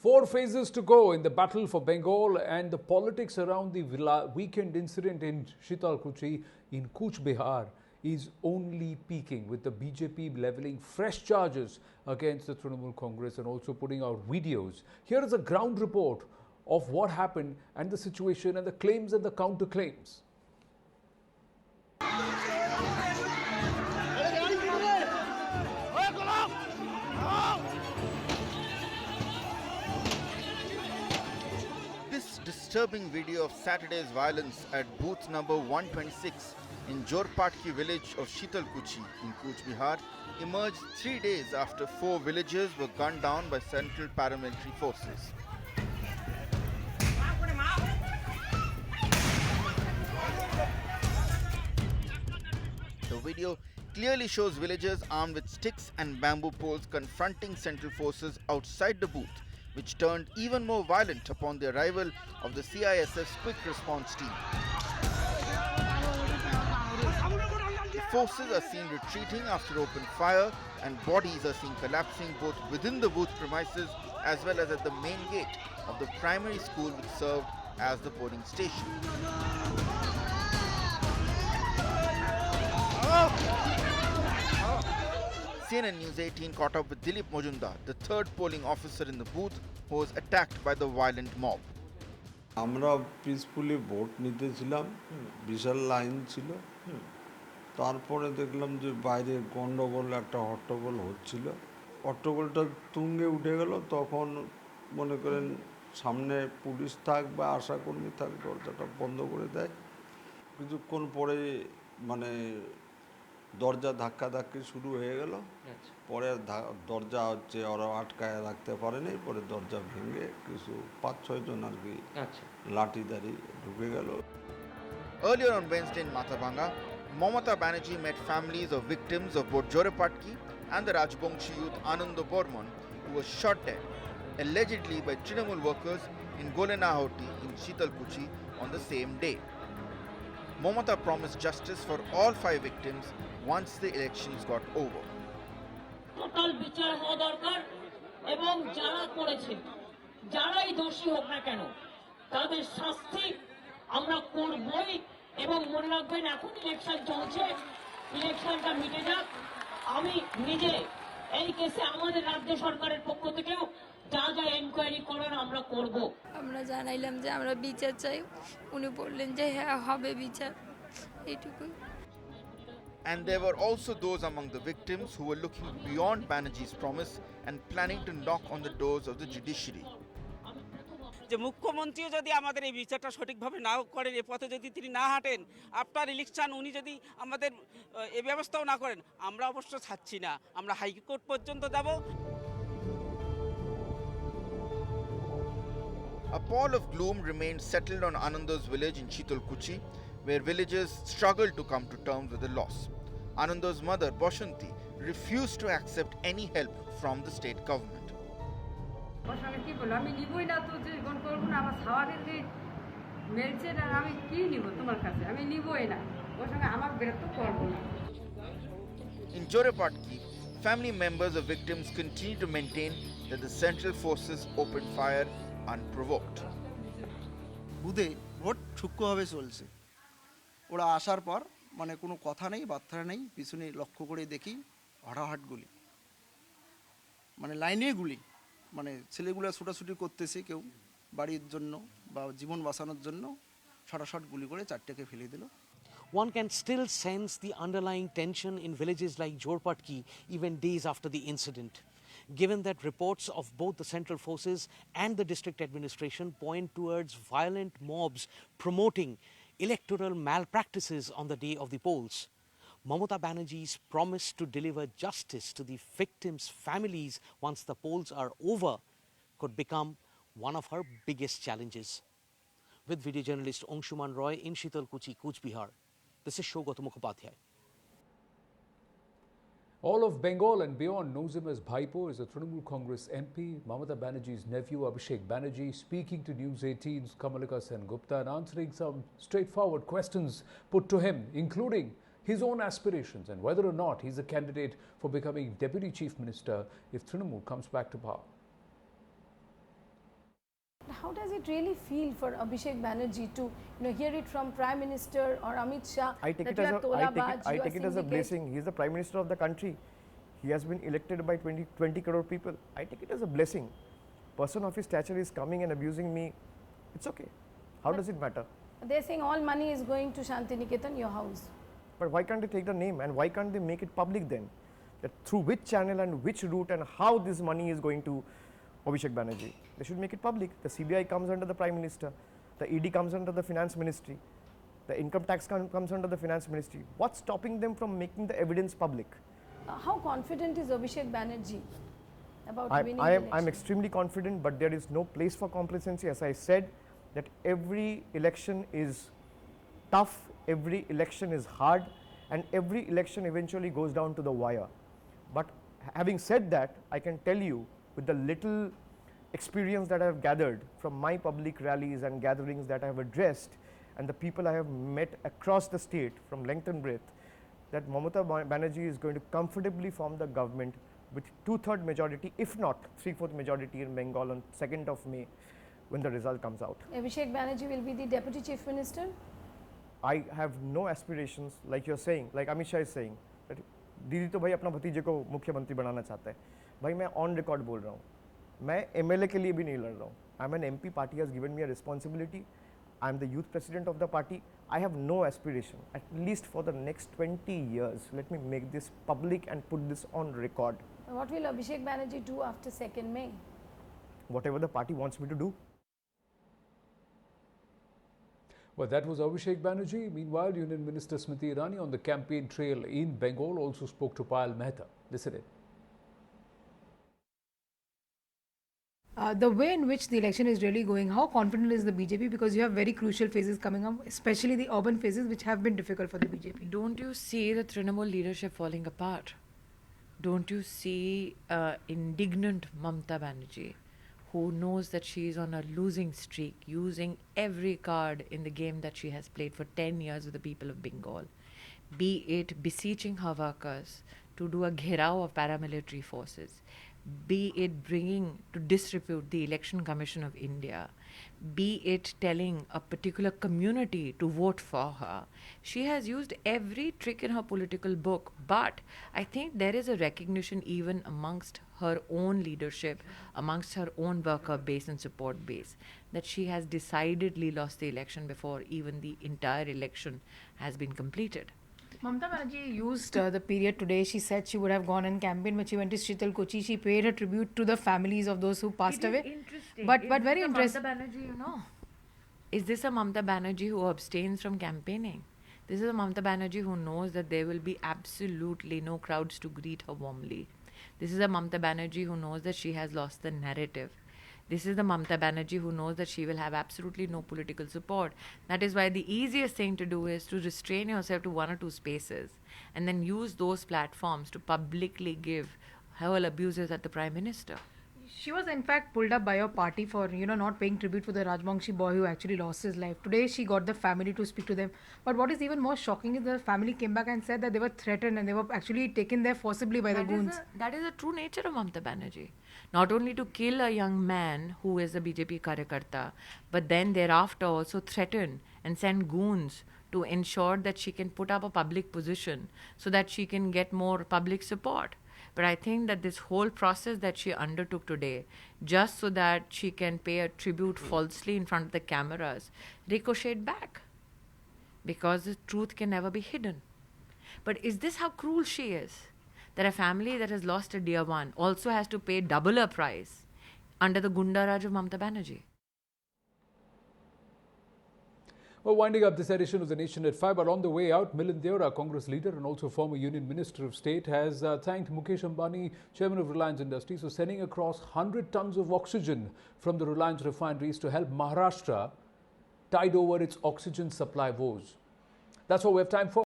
4 phases to go in the battle for Bengal, and the politics around the weekend incident in Kuchi in Cooch Behar is only peaking, with the BJP levelling fresh charges against the Trinamool Congress and also putting out videos. Here is a ground report of what happened and the situation and the claims and the counterclaims. This disturbing video of Saturday's violence at booth number 126 in Jorpatki village of Kuchi in Cooch Behar emerged 3 days after 4 villagers were gunned down by central paramilitary forces. The video clearly shows villagers armed with sticks and bamboo poles confronting central forces outside the booth, which turned even more violent upon the arrival of the CISF's quick response team. The forces are seen retreating after open fire, and bodies are seen collapsing both within the booth premises as well as at the main gate of the primary school which served as the polling station. CNN News 18 caught up with Dilip Mojumdar, the third polling officer in the booth, who was attacked by the violent mob. আমরা peacefully vote নিতেছিলাম, বিশাল line ছিল। তারপরে দেখলাম যে বাইরে গন্ডগোল, একটা হট্টগোল হচ্ছিল। হট্টগোলটা তুঙ্গে উঠে গেল, তখন মনে করেন সামনে পুলিশ থাক বা আশাকর্মী থাক দরজাটা বন্ধ করে দেয়। কিছুক্ষণ পরে মানে দরজা ধাক্কাধাক্কি শুরু হয়ে গেল। পরে দরজা হচ্ছে ওরা আটকায় রাখতে পারেনি, পরে দরজা ভেঙে কিছু 5-6 জন আর কি লাঠিধারী ঢুকে গেল। Earlier on Wednesday in Matabanga, Mamata Banerjee met families of victims of both Jorepatki and the Rajbongshi youth Anando Bormon, who was shot dead, allegedly by Trinamool workers in Golenahoti in Kuchi on the same day. Mamata promised justice for all 5 victims once the elections got over. Total বিচার হওয়া দরকার, এবং যারা করেছে, যারাই দোষী হোক না কেন, তাদের শাস্তি আমরা করবই। এবং মনে রাখবেন, এখন ইলেকশন চলছে, ইলেকশনটা মিটে যাক। আমি নিজে এই কেসে আমাদের রাজ্য সরকারের পক্ষ থেকেও যা যা এনকোয়ারি করার আমরা করব। আমরা জানাইলাম যে আমরা বিচার চাই, উনি বললেন যে হ্যাঁ হবে বিচার, এইটুকুই। And there were also those among the victims who were looking beyond Banerjee's promise and planning to knock on the doors of the judiciary. যে মুখ্যমন্ত্রীও যদি আমাদের এই বিচারটা সঠিকভাবে না করেন, এ পথে যদি তিনি না হাঁটেন, আফটার ইলেকশন উনি যদি আমাদের এই ব্যবস্থাও না করেন, আমরা অবশ্য ছাড়ছি না, আমরা হাইকোর্ট পর্যন্ত যাব। A pall of gloom remained settled on Anando's village in Kuchi, where villagers struggled to come to terms with the loss. Anando's mother, Boshanti, refused to accept any help from the state government. In Jorepatki, family members of victims continue to maintain that the central forces opened fire unprovoked. বুধে ভোট সূক্ষ্মভাবে চলছে। ওরা আসার পর মানে কোনো কথা নেই, বার্তা নেই, পিছনে লক্ষ্য করে দেখি হঠাৎ গুলি, মানে লাইনে গুলি, মানে ছেলেগুলো ছোটাছুটি করতেছে, কেউ বাড়ির জন্য বা জীবন বাঁচানোর জন্য শটাশট গুলি করে 4টাকে ফেলে দিল। One can still sense the underlying tension in villages like Jorpatki even days after the incident, given that reports of both the central forces and the district administration point towards violent mobs promoting electoral malpractices on the day of the polls. Mamata Banerjee's promise to deliver justice to the victims' families once the polls are over could become one of her biggest challenges. With video journalist Angshuman Roy in Kuchi, Cooch Behar, this is Shogat Mukhopadhyay. All of Bengal and beyond knows him as Bhaipo, is a Trinamool Congress MP. Mamata Banerjee's nephew Abhishek Banerjee speaking to News 18's Kamalika Sen Gupta and answering some straightforward questions put to him, including his own aspirations and whether or not he's a candidate for becoming Deputy Chief Minister if Trinamool comes back to power. does it really feel for Abhishek Banerjee to hear it from Prime Minister or Amit Shah I take that it you as are a, tolabaj, I you are take it as a syndicate? blessing. He is the Prime Minister of the country. He has been elected by 20 crore people. I take it as a blessing. Person of his stature is coming and abusing me. It's okay. How does it matter? They're saying all money is going to Shantiniketan, your house. But why can't they take the name and why can't they make it public then? That through which channel and which route and how this money is going to Abhishek Banerjee. They should make it public. The CBI comes under the Prime Minister. The ED comes under the Finance Ministry. The income tax comes under the Finance Ministry. What's stopping them from making the evidence public? How confident is Abhishek Banerjee about winning the I'm election? extremely confident, but there is no place for complacency. As I said, that every election is tough, every election is hard, and every election eventually goes down to the wire. But having said that, I can tell you with the little experience that I have gathered from my public rallies and gatherings that I have addressed and the people I have met across the state from length and breadth, that Mamata Banerjee is going to comfortably form the government with 2/3 majority, if not 3/4 majority in Bengal on 2nd of May when the result comes out. Abhishek Banerjee will be the Deputy Chief Minister? I have no aspirations, like you're saying, like Amit Shah is saying, that दीदी तो भाई अपना भतीजे को मुख्यमंत्री बनाना चाहता है. भाई मैं ऑन रिकॉर्ड बोल रहा हूँ, मैं MLA के लिए भी नहीं लड़ रहा हूँ. I am an MP, party has given me a responsibility. I am the youth president of the party. I have no aspiration, at least for the next 20 years. Let me make this public and put this on record. What will Abhishek Banerjee do after 2nd May? Whatever the party wants me to do. Well, that was Abhishek Banerjee. Meanwhile, Union Minister Smriti Irani on the campaign trail in Bengal also spoke to Payal Mehta. Listen in. The way in which the election is really going, how confident is the BJP? Because you have very crucial phases coming up, especially the urban phases, which have been difficult for the BJP. Don't you see the Trinamool leadership falling apart? Don't you see indignant Mamata Banerjee, who knows that she is on a losing streak, using every card in the game that she has played for 10 years with the people of Bengal, be it beseeching her workers to do a gherao of paramilitary forces, be it bringing to disrepute the Election Commission of India, be it telling a particular community to vote for her. She has used every trick in her political book, but I think there is a recognition even amongst her own leadership, amongst her own worker base and support base, that she has decidedly lost the election before even the entire election has been completed. Mamata Banerjee used the period today. She said she would have gone and campaigned when she went to Shitalkochi. She paid her tribute to the families of those who passed away. Interesting. But very interesting. Mamata Banerjee, you know. Is this a Mamata Banerjee who abstains from campaigning? This is a Mamata Banerjee who knows that there will be absolutely no crowds to greet her warmly. This is a Mamata Banerjee who knows that she has lost the narrative. This is the Mamata Banerjee who knows that she will have absolutely no political support. That is why the easiest thing to do is to restrain yourself to 1 or 2 spaces and then use those platforms to publicly give hurl abuses at the Prime Minister. She was in fact pulled up by your party for not paying tribute for the Rajbangshi boy who actually lost his life. Today she got the family to speak to them. But what is even more shocking is the family came back and said that they were threatened and they were actually taken there forcibly by the goons. That is the true nature of Mamata Banerjee. Not only to kill a young man who is a BJP Karyakarta, but then thereafter also threaten and send goons to ensure that she can put up a public position so that she can get more public support. But I think that this whole process that she undertook today, just so that she can pay a tribute falsely in front of the cameras, ricocheted back. Because the truth can never be hidden. But is this how cruel she is? That a family that has lost a dear one also has to pay double a price under the Gunda Raj of Mamata Banerjee. Well, winding up this edition of The Nation at 5, but on the way out, Milind Deora, Congress leader and also former Union Minister of State, has thanked Mukesh Ambani, Chairman of Reliance Industries, for sending across 100 tons of oxygen from the Reliance refineries to help Maharashtra tide over its oxygen supply woes. That's all we have time for.